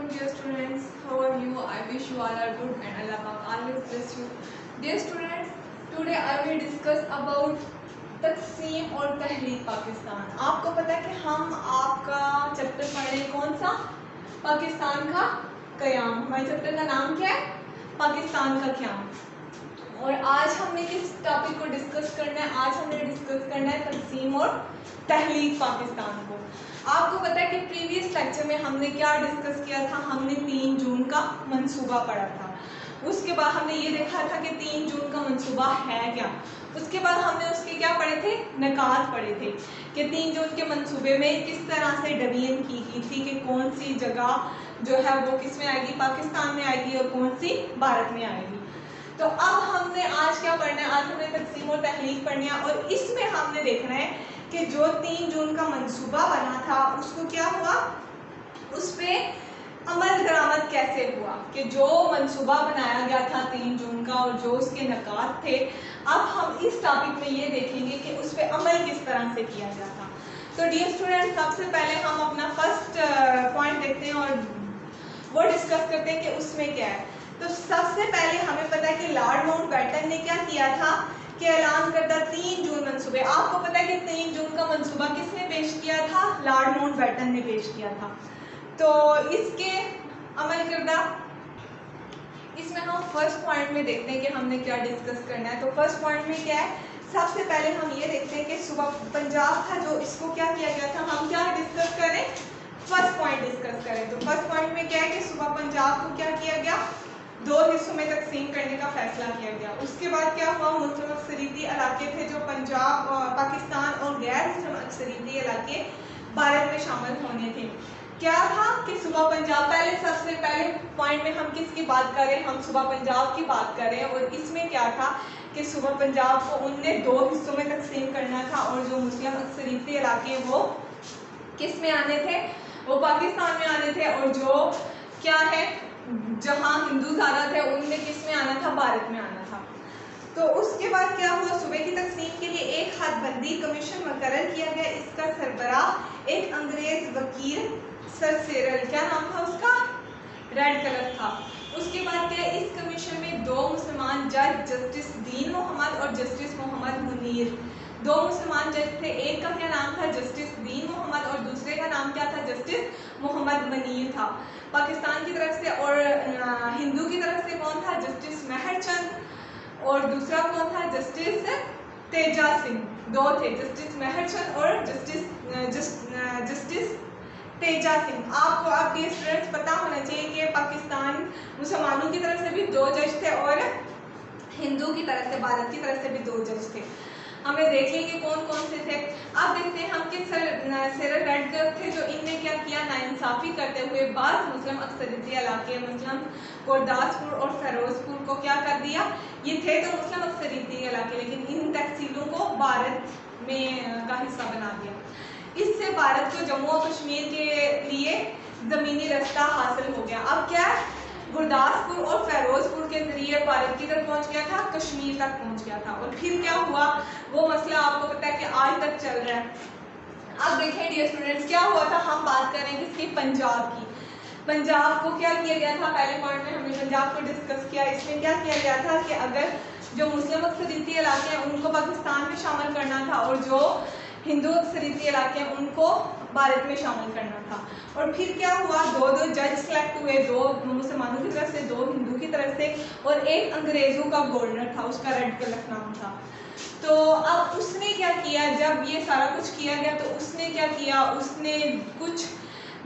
afternoon, dear students. How are you? I wish you all are good and Allah Pak always bless you. Dear students, today I will discuss about तकसीम और तहलीक पाकिस्तान. आपको पता है कि हम आपका chapter पढ़ रहे हैं कौन सा? पाकिस्तान का क़याम. हमारे चैप्टर का नाम क्या है? पाकिस्तान का क़याम. और आज हमने किस टॉपिक को डिस्कस करना है? आज हमने डिस्कस करना है तकसीम और तहलीक पाकिस्तान को. आपको पता है कि प्रीवियस लेक्चर में हमने क्या डिस्कस किया था? हमने 3 जून का मंसूबा पढ़ा था. उसके बाद हमने ये देखा था कि 3 जून का मंसूबा है क्या. उसके बाद हमने उसके क्या पढ़े थे? निकात पढ़े थे कि 3 जून के मंसूबे में किस तरह से डिवीजन की गई थी कि कौन सी जगह जो है वो किस में आएगी, पाकिस्तान में आएगी और कौन सी भारत में आएगी. तो अब हमने आज क्या पढ़ना है? आज हमने तकसीम और तहलीक पढ़नी है और इसमें हमने देखना है कि जो 3 जून का मंसूबा बना था उसको क्या हुआ, उस पर अमल दरामद कैसे हुआ, कि जो मंसूबा बनाया गया था 3 जून का और जो उसके निकात थे, अब हम इस टॉपिक में ये देखेंगे कि उस पर अमल किस तरह से किया गया था. तो डियर स्टूडेंट, सबसे पहले हम अपना फर्स्ट पॉइंट देखते हैं और वो डिस्कस करते हैं कि उसमें क्या है. तो सबसे पहले हमें पता है कि लॉर्ड माउंटबेटन ने क्या किया था कि ऐलान करता 3 जून मंसूबे. आपको पता है कि 3 जून का मंसूबा किसने पेश किया था? लॉर्ड माउंटबेटन ने पेश किया था. तो इसके अमल करदा इसमें हम फर्स्ट पॉइंट में देखते हैं कि हमने क्या डिस्कस करना है. तो फर्स्ट पॉइंट में क्या है? सबसे पहले हम ये देखते हैं कि सुबह पंजाब था जो इसको क्या किया गया था. हम क्या डिस्कस करें? फर्स्ट पॉइंट डिस्कस करें. तो फर्स्ट पॉइंट में क्या है कि सुबह पंजाब को क्या किया गया? 2 हिस्सों में तकसीम करने का फैसला किया गया. उसके बाद क्या हुआ? मुस्लिम अक्सरीती इलाके थे जो पंजाब, पाकिस्तान और गैर मुस्लिम अक्सरीती इलाके भारत में शामिल होने थे. क्या था कि सुबह पंजाब, पहले सबसे पहले पॉइंट में हम किसकी बात कर रहे हैं? हम सुबह पंजाब की बात कर रहे हैं. और इसमें क्या था कि सुबह पंजाब को उनने 2 हिस्सों में तकसीम करना था और जो मुस्लिम अक्सरीती इलाके वो किस में आने थे? वो पाकिस्तान में आने थे. और जो क्या है, जहाँ हिंदू ज़्यादा थे उनमें किस में आना था? भारत में आना था. तो उसके बाद क्या हुआ? सूबे की तकसीम के लिए एक हदबंदी कमीशन मुकर्रर किया गया. इसका सरबराह एक अंग्रेज वकील सर सिरल, क्या नाम था उसका? रेड कलर था. उसके बाद क्या, इस कमीशन में 2 मुसलमान जज, जस्टिस दीन मोहम्मद और जस्टिस मोहम्मद मुनीर, 2 मुसलमान जज थे. एक का क्या नाम था? जस्टिस दीन मोहम्मद और दूसरे का नाम क्या था? जस्टिस मोहम्मद मुनीर था. पाकिस्तान की तरफ से. और हिंदू की तरफ से कौन था? जस्टिस मेहरचंद और दूसरा कौन था? जस्टिस तेजा सिंह. 2 थे, जस्टिस मेहरचंद और जस्टिस तेजा सिंह. आपको अब ये स्टूडेंट्स पता होना चाहिए कि पाकिस्तान मुसलमानों की तरफ से भी 2 जज थे और हिंदू की तरफ से, भारत की तरफ से भी 2 जज थे. हमें देखेंगे कौन कौन से थे. अब देखते हैं हम कि सर रेड थे जो इनने क्या किया, नाइंसाफ़ी करते हुए बाद मुस्लिम अक्सरीती इलाके मुस्लिम गुरदासपुर और फ़िरोज़पुर को क्या कर दिया. ये थे तो मुस्लिम अक्सरीती इलाके, लेकिन इन तहसीलों को भारत में का हिस्सा बना दिया. इससे भारत को जम्मू और कश्मीर के लिए ज़मीनी रास्ता हासिल हो गया. अब क्या, गुरदासपुर और फ़िरोज़पुर के ज़रिए भारत की तरफ पहुंच गया था, कश्मीर तक पहुंच गया था. और फिर क्या हुआ, वो मसला आपको पता है कि आज तक चल रहा है. अब देखें डियर स्टूडेंट्स, क्या हुआ था. हम बात करें किसकी? पंजाब की. पंजाब को क्या किया गया था? पहले पॉइंट में हमने पंजाब को डिस्कस किया. इसमें क्या किया गया था कि अगर जो मुस्लिम अक्सरीती इलाके हैं उनको पाकिस्तान में शामिल करना था और जो हिंदू अक्सरीती इलाके हैं उनको भारत में शामिल करना था. और फिर क्या हुआ, 2 जज सेलेक्ट हुए, 2 मुसलमानों की तरफ से, 2 हिंदू की तरफ से और एक अंग्रेज़ों का गवर्नर था, उसका रेड कलर नाम था. तो अब उसने क्या किया, जब ये सारा कुछ किया गया तो उसने क्या किया, उसने कुछ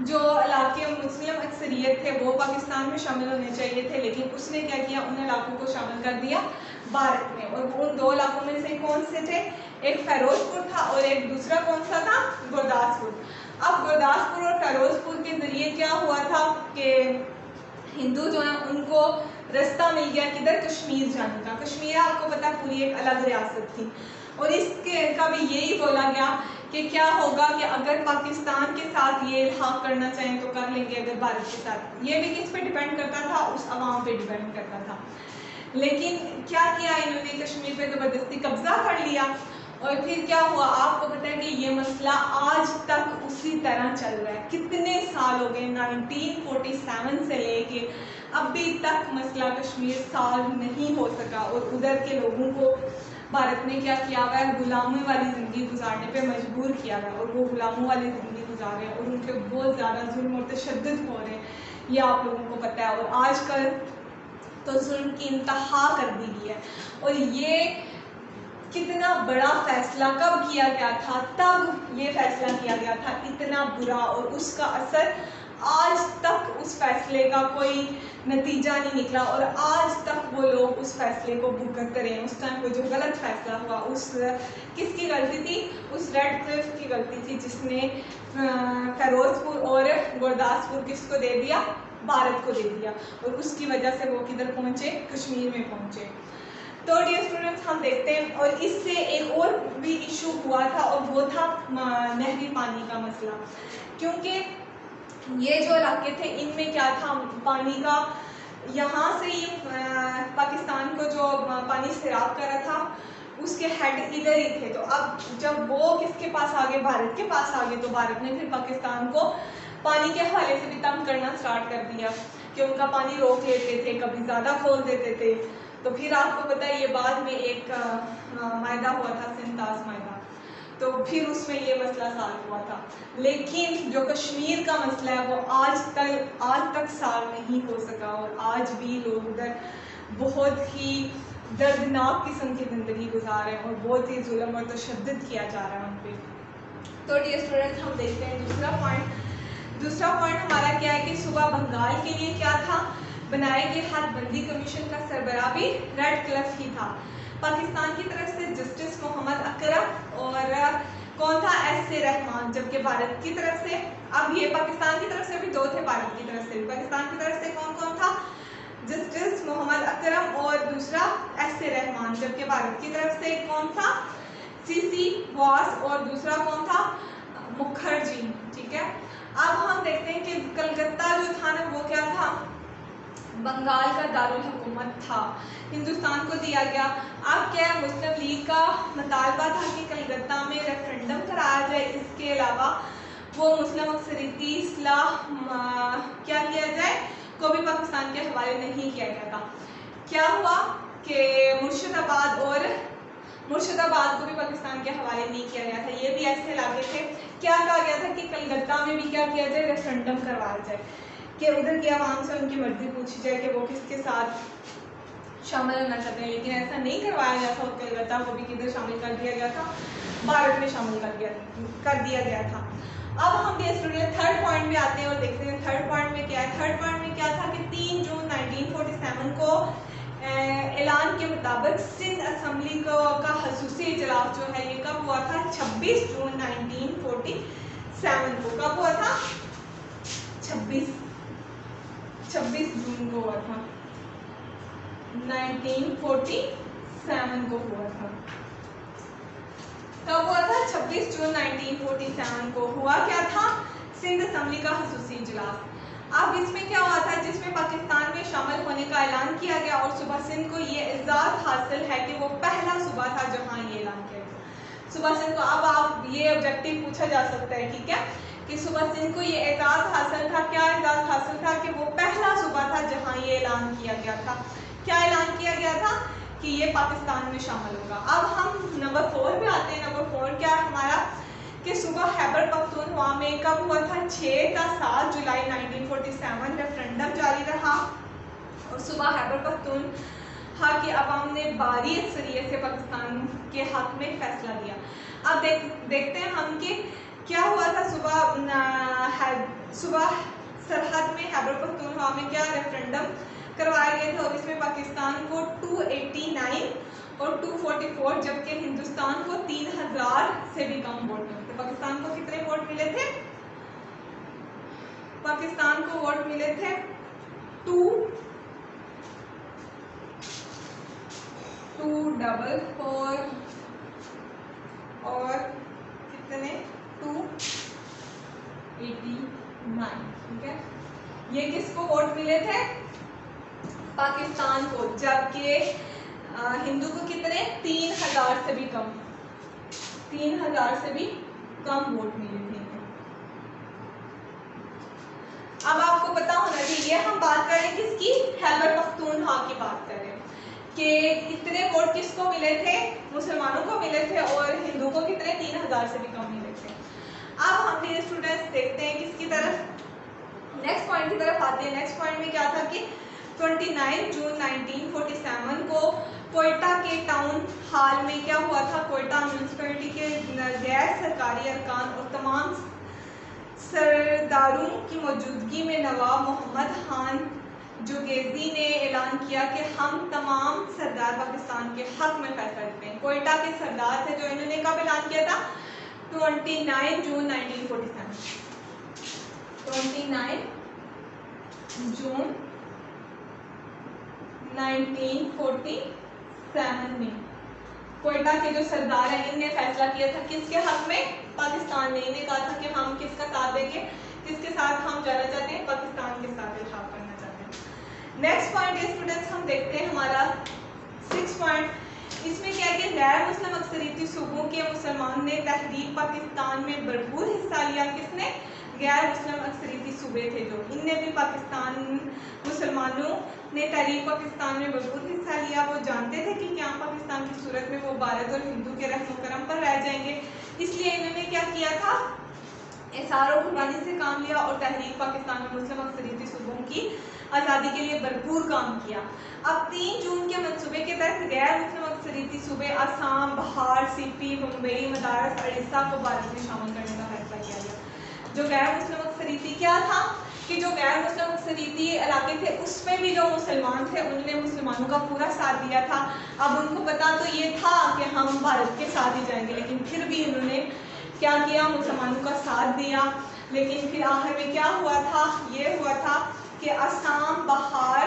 जो इलाके मुस्लिम अक्सरियत थे वो पाकिस्तान में शामिल होने चाहिए थे, लेकिन उसने क्या किया, उन इलाकों को शामिल कर दिया भारत में. और उन 2 इलाकों में से कौन से थे? एक फ़िरोज़पुर था और एक दूसरा कौन सा था? गुरदासपुर. अब गुरदासपुर और फ़िरोज़पुर के ज़रिए क्या हुआ था कि हिंदू जो हैं उनको रास्ता मिल गया किधर? कश्मीर जाने का. कश्मीर आपको पता है पूरी एक अलग रियासत थी. और इसके का भी यही बोला गया कि क्या होगा कि अगर पाकिस्तान के साथ ये इल्हाक करना चाहें तो कर लेंगे, अगर भारत के साथ. ये भी किस पे डिपेंड करता था? उस अवाम पे डिपेंड करता था. लेकिन क्या किया इन्होंने? कश्मीर पे ज़बरदस्ती कब्जा कर लिया اور پھر کیا ہوا آپ کو پتہ ہے کہ یہ مسئلہ آج تک اسی طرح چل رہا ہے. کتنے سال ہو گئے 1947 سے لے کے ابھی تک مسئلہ کشمیر سالو نہیں ہو سکا. اور ادھر کے لوگوں کو بھارت نے کیا کیا ہوا ہے, غلامی والی زندگی گزارنے پہ مجبور کیا ہوا ہے, اور وہ غلاموں والی زندگی گزار رہے ہیں اور ان پہ بہت زیادہ ظلم اور تشدد ہو رہے ہیں, یہ آپ لوگوں کو پتہ ہے. اور آج کل تو ظلم کی انتہا کر دی گئی ہے. اور یہ کتنا بڑا فیصلہ کب کیا گیا تھا, تب یہ فیصلہ کیا گیا تھا اتنا برا, اور اس کا اثر آج تک اس فیصلے کا کوئی نتیجہ نہیں نکلا, اور آج تک وہ لوگ اس فیصلے کو بھگت رہے ہیں. اس ٹائم وہ جو غلط فیصلہ ہوا اس کس کی غلطی تھی, اس ریڈ کلف کی غلطی تھی جس نے فیروز پور اور گرداسپور کس کو دے دیا, بھارت کو دے دیا, اور اس کی وجہ سے وہ کدھر پہنچے, کشمیر میں پہنچے. تو ڈیئر اسٹوڈنٹس ہم دیکھتے ہیں, اور اس سے ایک اور بھی ایشو ہوا تھا اور وہ تھا نہری پانی کا مسئلہ. کیونکہ یہ جو علاقے تھے ان میں کیا تھا, پانی کا یہاں سے ہی پاکستان کو جو پانی سیراب کر رہا تھا اس کے ہیڈ ادھر ہی تھے. تو اب جب وہ کس کے پاس آگے, بھارت کے پاس آگے, تو بھارت نے پھر پاکستان کو پانی کے حوالے سے بھی تنگ کرنا سٹارٹ کر دیا کہ ان کا پانی روک لیتے تھے, کبھی زیادہ کھول دیتے تھے. تو پھر آپ کو پتہ ہے یہ بعد میں ایک معاہدہ ہوا تھا, سنتاز معاہدہ, تو پھر اس میں یہ مسئلہ سالو ہوا تھا. لیکن جو کشمیر کا مسئلہ ہے وہ آج تک سالو نہیں ہو سکا, اور آج بھی لوگ ادھر بہت ہی دردناک قسم کی زندگی گزار رہے ہیں اور بہت ہی ظلم اور تشدد کیا جا رہا ہے ان پہ. تو ڈیئر اسٹوڈنٹس ہم دیکھتے ہیں دوسرا پوائنٹ ہمارا کیا ہے کہ صوبہ بنگال کے لیے کیا تھا, بنائے گئے حد بندی کمیشن کا سربراہ بھی ریڈ کلف ہی تھا. پاکستان کی طرف سے جسٹس محمد اکرم اور کون تھا, ایس اے رحمان, جبکہ بھارت کی طرف سے, اب یہ پاکستان کی طرف سے بھی 2 تھے, بھارت کی طرف سے بھی. پاکستان کی طرف سے کون تھا, جسٹس محمد اکرم اور دوسرا ایس اے رحمان, جبکہ بھارت کی طرف سے کون تھا, سی سی واس اور دوسرا کون تھا, مکھرجی. ٹھیک ہے, اب ہم دیکھتے ہیں کہ کلکتہ جو تھا نا وہ کیا تھا, بنگال کا دارالحکومت تھا, ہندوستان کو دیا گیا. اب کیا مسلم لیگ کا مطالبہ تھا کہ کلکتہ میں ریفرنڈم کرایا جائے, اس کے علاوہ وہ مسلم اکثریتی اصلاح کیا کیا جائے کو بھی پاکستان کے حوالے نہیں کیا گیا تھا. کیا ہوا کہ مرشد آباد کو بھی پاکستان کے حوالے نہیں کیا گیا تھا. یہ بھی ایسے علاقے تھے, کیا کہا گیا تھا کہ کلکتہ میں بھی کیا کیا جائے, ریفرنڈم کروایا جائے, کہ ادھر کی عوام سے ان کی مرضی پوچھی جائے کہ وہ کس کے ساتھ شامل ہونا چاہتے ہیں. لیکن ایسا نہیں کروایا گیا تھا, کلکتہ کو بھی کدھر شامل کر دیا گیا تھا, بھارت میں شامل کر دیا گیا تھا. اب ہم اسٹوڈنٹ تھرڈ پوائنٹ میں آتے ہیں اور دیکھتے ہیں تھرڈ پوائنٹ میں کیا ہے. تھرڈ پوائنٹ میں کیا تھا کہ 3 جون 1947 کو اعلان کے مطابق سندھ اسمبلی کا خصوصی اجلاس جو ہے یہ کب ہوا تھا, 26 جون 1947 کو. کب ہوا تھا, 26 جون کو ہوا تھا, 1947 کو ہوا تھا. کب ہوا تھا, 26 جون 1947 کو ہوا. کیا تھا, سندھ اسمبلی کا خصوصی اجلاس. اب اس میں کیا ہوا تھا, جس میں پاکستان میں شامل ہونے کا اعلان کیا گیا, اور صوبہ سندھ کو یہ اعزاز حاصل ہے کہ وہ پہلا صوبہ تھا جہاں یہ اعلان کیا گیا. صوبہ سندھ کو, اب آپ یہ آبجیکٹو پوچھا جا سکتا ہے, ٹھیک ہے, کہ صوبہ سندھ کو یہ اعزاز حاصل تھا, کیا اعزاز حاصل تھا, کہ وہ پہلا صوبہ تھا جہاں یہ اعلان کیا گیا تھا. کیا اعلان کیا گیا تھا, کہ یہ پاکستان میں شامل ہوگا. اب ہم نمبر 4 پہ آتے ہیں. نمبر 4 کیا ہے ہمارا, کہ صوبہ خیبر پختونخوا میں کب ہوا تھا, 6 تا 7 جولائی 1947 ریفرنڈم جاری رہا, اور صوبہ خیبر پختونخوا کی عوام نے بھاری اکثریت سے پاکستان کے حق میں فیصلہ دیا. اب دیکھتے ہیں ہم کہ کیا ہوا تھا. صوبہ سرحد میں خیبر پختونخوا میں کیا ریفرنڈم کروائے گئے تھے, اور اس میں پاکستان کو 289 اور 244, جبکہ ہندوستان کو 3000 سے بھی کم ووٹ ملے تھے. پاکستان کو کتنے ووٹ ملے تھے, پاکستان کو ووٹ ملے تھے 244 اور کتنے 289. ٹھیک ہے, یہ کس کو ووٹ ملے تھے, پاکستان کو, جبکہ ہندو کو کتنے 3000 سے بھی کم. 3000 से भी कम वोट मिले थे। अब आपको पता होना चाहिए, हम बात कर रहे हैं किसकी, खैबर पख्तूनख्वा की बात कर रहे हैं कि इतने वोट किसको मिले थे, मुसलमानों को मिले थे, और हिंदू को कितने, 3000 से भी कम मिले थे। अब हम डियर स्टूडेंट्स देखते हैं किसकी तरफ, नेक्स्ट पॉइंट की तरफ आते हैं। नेक्स्ट पॉइंट में क्या था कि 29 जून 1947 को कोयटा के टाउन हॉल में क्या हुआ था, कोयटा म्यूनसिपैलिटी के गैर सरकारी अरकान और तमाम सरदारों की मौजूदगी में नवाब मोहम्मद खान जुगेजी ने ऐलान किया कि हम तमाम सरदार पाकिस्तान के हक में फैसला देते हैं। कोयटा के सरदार थे जो इन्होंने कब ऐलान किया था, 29 जून 1947, 29 जून 1947 में कोयटा के जो सरदार हैं इनने फैसला किया था किसके हक में, पाकिस्तान ने। इन्हें कहा था कि हम किसका साथ देंगे, किसके साथ हम जाना चाहते हैं, पाकिस्तान के साथ इल्हाक करना चाहते हैं। नेक्स्ट पॉइंट स्टूडेंट्स हम देखते हैं हमारा 6 पॉइंट, इसमें क्या है कि गैर मुस्लिम अक्सरियती सूबों के मुसलमान ने तहरीक पाकिस्तान में भरपूर हिस्सा लिया। किसने, गैर मुस्लिम अक्सरियती सूबे थे जो, इनने भी पाकिस्तान मुसलमानों ने तहरीक पाकिस्तान में भरपूर हिस्सा लिया। वो जानते थे कि क्या पाकिस्तान की सूरत में वो भारत और हिंदू के रहमो करम पर रह जाएंगे, इसलिए इन्होंने क्या किया था, इसार और कुर्बानी से काम लिया और तहरीक पाकिस्तान में मुस्लिम अक्सरियती सूबों की आज़ादी के लिए भरपूर काम किया। अब 3 जून के मंसूबे के तहत गैर मुस्लिम अक्सरियती सूबे आसाम, बिहार, सीपी, मुंबई, मदारस, उड़ीसा को भारत में शामिल करने का फैसला किया गया। जो गैर मुस्लिम अक्सरियती क्या था कि जो गैर मुस्लिम अक्सरियती इलाके थे उसमें भी जो मुसलमान थे उन्होंने मुसलमानों का पूरा साथ दिया था। अब उनको पता तो ये था कि हम भारत के साथ ही जाएंगे, लेकिन फिर भी उन्होंने क्या किया, मुसलमानों का साथ दिया। लेकिन फिर आखिर में क्या हुआ था, ये हुआ था कि असम, बिहार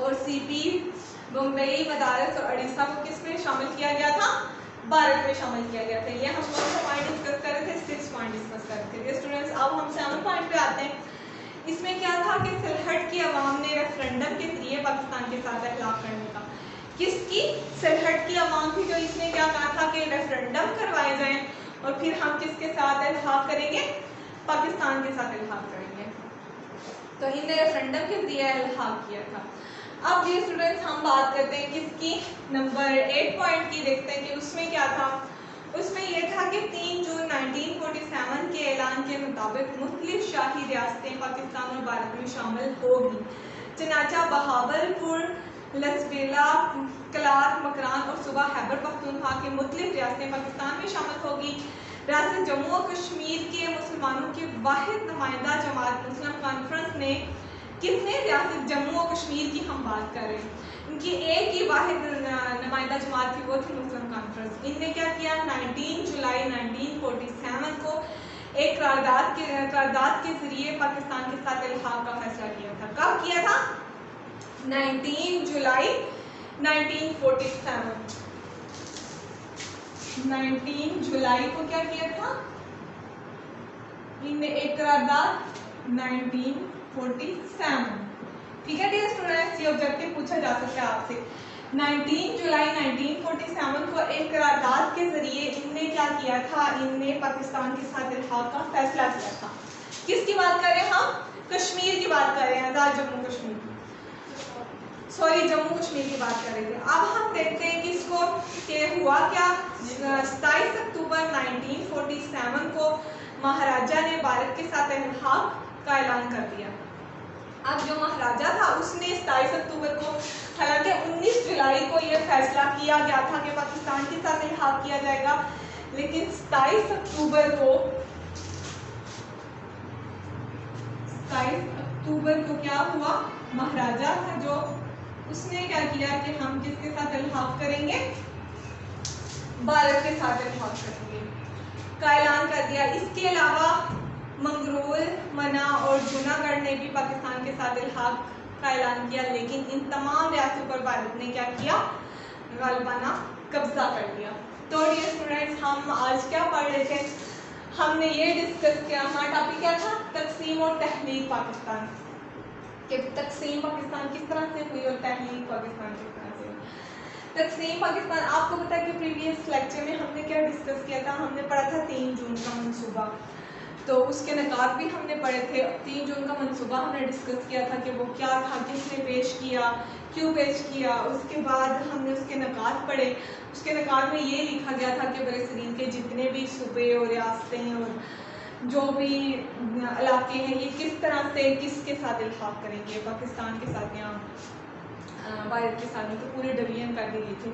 और सीपी, मुंबई, मदारस और उड़ीसा को किस में शामिल किया गया था, भारत में शामिल किया गया था। ये हम कौन सा पॉइंट डिस्कस कर रहे थे, 6 पॉइंट डिस्कस कर रहे थे स्टूडेंट्स। अब हम 7 पॉइंट पे आते हैं। इसमें क्या था कि सिलहट की आवाम ने रेफरेंडम के जरिए पाकिस्तान के साथ इख्तिलाफ करने का, किसकी, सिलहट की आवाम थी जो इसने क्या कहा था कि रेफरेंडम करवाए जाएं और फिर हम किसके साथ इल्हाक करेंगे, पाकिस्तान के साथ इल्हाक करेंगे। तो इन्हें रेफरेंडम के जरिए इल्हाक किया था। अब ये स्टूडेंट्स हम बात करते हैं किसकी, नंबर 8 पॉइंट की, देखते हैं कि उसमें क्या था। उसमें यह था कि 3 जून 1947 के ऐलान के मुताबिक मुख्तलिफ शाही रियासतें पाकिस्तान और भारत में शामिल होगी। चनाचा बहावलपुर, लसबेला, कलात, मकरान और सूबा खैबर पख्तूनख्वा की मुख्तलिफ रियासतें पाकिस्तान में शामिल होगी। रियासत जम्मू और कश्मीर के मुसलमानों की वाहिद नुमाइंदा जमात मुस्लिम कॉन्फ्रेंस ने, किसने, रियासत जम्मू और कश्मीर की हम बात कर रहे हैं, इनकी एक ही वाहिद नुमाइंदा जमात थी, वो थी मुस्लिम कॉन्फ्रेंस। इनने क्या किया, 19 जुलाई 1947 को एक करारदाद के जरिए पाकिस्तान के साथ इल्हाक का फैसला किया था। कब किया था, 19 जुलाई 1947, 19 जुलाई को क्या किया था, इनने एक करारदाद 1947, ठीक है डियर स्टूडेंट्स। ये ऑब्जेक्टिव पूछा जा सकता है आपसे। 19 जुलाई 1947 को एक करारदाद के जरिए इनने क्या किया था, इनने पाकिस्तान के साथ इल्हाक का फैसला किया था। किसकी बात कर रहे हैं हम, कश्मीर की बात कर रहे हैं, आज़ाद जम्मू कश्मीर, सॉरी जम्मू कश्मीर की बात कर रहे थे। अब हम देखते हैं किसको, कि हुआ क्या, 27 अक्टूबर 1947 को महाराजा ने भारत के साथ इल्हाक का ऐलान कर दिया। अब जो महाराजा था उसने 27 अक्टूबर को, हालांकि 19 जुलाई को यह फैसला किया गया था कि पाकिस्तान के साथ इल्हाक किया जाएगा, लेकिन 27 अक्टूबर को क्या हुआ, महाराजा था जो, उसने क्या किया कि हम किसके साथ इल्हाक करेंगे, भारत के साथ इल्हाक करेंगे का ऐलान कर दिया। इसके अलावा मंगरूल, मना और जूनागढ़ ने भी पाकिस्तान के साथ इल्हाक का ऐलान किया, लेकिन इन तमाम रियासतों पर भारत ने क्या किया, गालिबाना कब्जा कर लिया। तो डियर स्टूडेंट्स हम आज क्या पढ़ रहे थे, हमने ये डिस्कस किया, हमारा टॉपिक क्या था, तकसीम और तहलीक पाकिस्तान, कि तकसीम पाकिस्तान किस तरह से हुई और तहलीक पाकिस्तान किस तरह से हुई। तकसीम पाकिस्तान, आपको पता है कि प्रीवियस लेक्चर में हमने क्या डिस्कस किया था, हमने पढ़ा था 3 जून का मंसूबा, तो उसके नकात भी हमने पढ़े थे। 3 जून का मंसूबा हमने डिस्कस किया था कि वो क्या था, किसने पेश किया, क्यों पेश किया। उसके बाद हमने उसके नकात पढ़े। उसके नकात में ये लिखा गया था कि बरसरीन के जितने भी सूबे और रियासतें और जो भी इलाके हैं ये किस तरह से किसके साथ इल्हाक करेंगे, पाकिस्तान के साथ या भारत के साथ, तो पूरे डिवीजन कर दिए थे।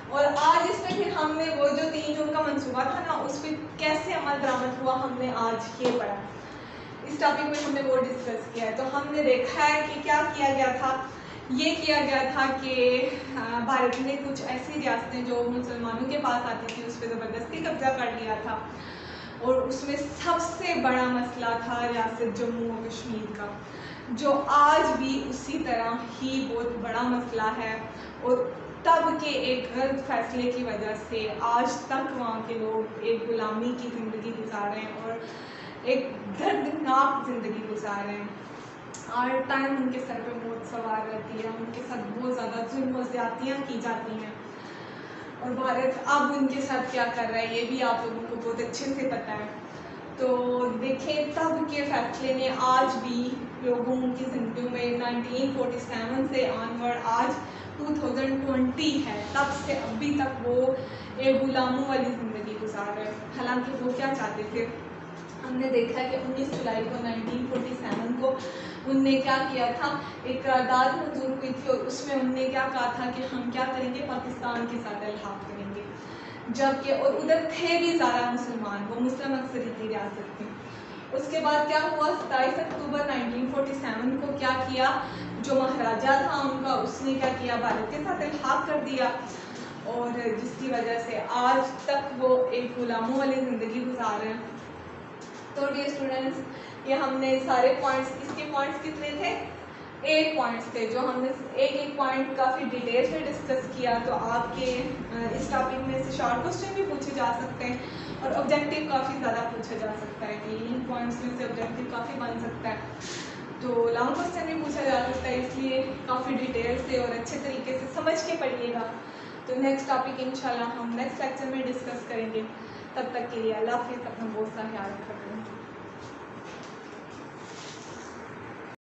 और आज इस पे फिर हमने वो जो 3 जून का मंसूबा था ना, उस पर कैसे अमल दरामद हुआ, हमने आज ये पढ़ा। इस टॉपिक में हमने वो डिस्कस किया है। तो हमने देखा है कि क्या किया गया था। ये किया गया था कि भारत ने कुछ ऐसी रियासतें जो मुसलमानों के पास आती थी उस पर ज़बरदस्ती कब्जा कर लिया था, और उसमें सबसे बड़ा मसला था रियासत जम्मू और कश्मीर का, जो आज भी उसी तरह ही बहुत बड़ा मसला है। और तब के एक गलत फैसले की वजह से आज तक वहाँ के लोग एक गुलामी की ज़िंदगी गुजार रहे हैं और एक दर्दनाक ज़िंदगी गुजार रहे हैं। हर टाइम उनके सर पे मौत सवार रहती है, उनके साथ बहुत ज़्यादा जुल्म और ज़्यादतियाँ की जाती हैं। और भारत अब उनके साथ क्या कर रहा है ये भी आप लोगों को बहुत अच्छे से पता है। तो देखें, तब के फैसले ने आज भी लोगों की ज़िंदगी में 1947 से ऑनवर्ड आज 2020 है, तब से अभी तक वो एक गुलामों वाली ज़िंदगी गुजार रहे हैं। हालांकि वो क्या चाहते थे, हमने देखा कि 19 जुलाई को 1947 को उनने क्या किया था, एक करारदाद मंजूर हुई थी और उसमें उनने क्या कहा था कि हम क्या करेंगे, पाकिस्तान के साथ इल्हाक करेंगे। जबकि और उधर थे भी ज़्यादा मुसलमान, वो मुस्लिम अक्सरियती रियासत थी। उसके बाद क्या हुआ, 27 अक्टूबर 1947 को क्या किया, जो महाराजा था उनका, उसने क्या किया, भारत के साथ इल्हाक कर दिया, और जिसकी वजह से आज तक वो एक गुलामों वाली ज़िंदगी गुजार रहे हैं। तो डियर स्टूडेंट्स, ये हमने सारे पॉइंट्स, इसके पॉइंट्स कितने थे, 8 पॉइंट्स थे, जो हमने एक एक पॉइंट काफ़ी डिटेल में डिस्कस किया। तो आपके इस टॉपिक में से शॉर्ट क्वेश्चन भी पूछे जा सकते हैं और ऑब्जेक्टिव काफ़ी ज़्यादा पूछा जा सकता है कि इन पॉइंट्स में से ऑब्जेक्टिव काफ़ी बन सकता है। तो लॉन्ग क्वेश्चन भी पूछा जा सकता है, इसलिए काफ़ी डिटेल से और अच्छे तरीके से समझ के पढ़िएगा। तो नेक्स्ट टॉपिक इंशाल्लाह हम नेक्स्ट लेक्चर में डिस्कस करेंगे। तब तक के लिए अल्लाह हाफ़िज़, अपना बहुत सा ख्याल रखें।